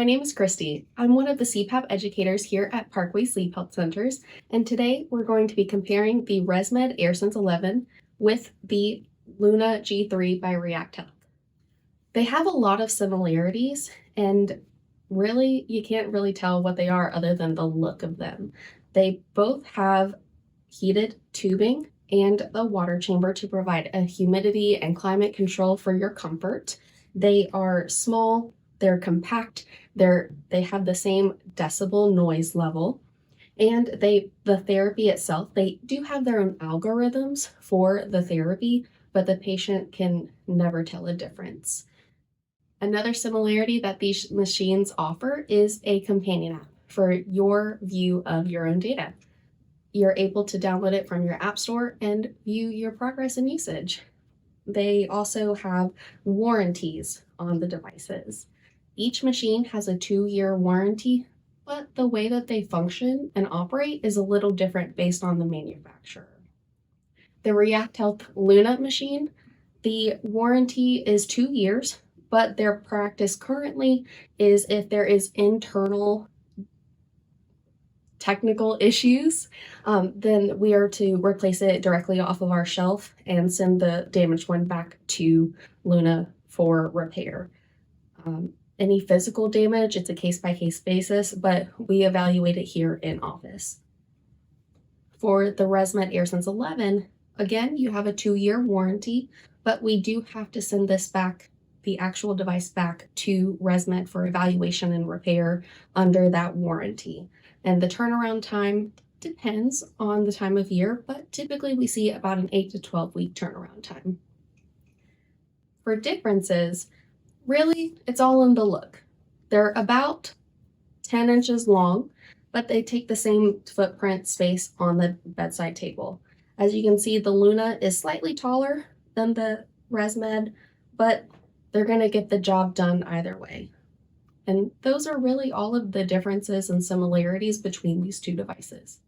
my name is Christy. I'm one of the CPAP educators here at Parkway Sleep Health Centers, and today we're going to be comparing the ResMed AirSense 11 with the Luna G3 by React Health. They have a lot of similarities, and really, you can't really tell what they are other than the look of them. They both have heated tubing and a water chamber to provide a humidity and climate control for your comfort. They are small, they're compact, they have the same decibel noise level, and the therapy itself, they do have their own algorithms for the therapy, but the patient can never tell a difference. Another similarity that these machines offer is a companion app for your view of your own data. You're able to download it from your app store and view your progress and usage. They also have warranties on the devices. Each machine has a 2-year warranty, but the way that they function and operate is a little different based on the manufacturer. The React Health Luna machine, the warranty is 2 years, but their practice currently is if there is internal technical issues, then we are to replace it directly off of our shelf and send the damaged one back to Luna for repair. Any physical damage, it's a case-by-case basis, but we evaluate it here in office. For the ResMed AirSense 11, again, you have a 2-year warranty, but we do have to send this back, the actual device back to ResMed for evaluation and repair under that warranty. And the turnaround time depends on the time of year, but typically we see about an 8 to 12 week turnaround time. For differences, really, it's all in the look. They're about 10 inches long, but they take the same footprint space on the bedside table. As you can see, the Luna is slightly taller than the ResMed, but they're going to get the job done either way. And those are really all of the differences and similarities between these two devices.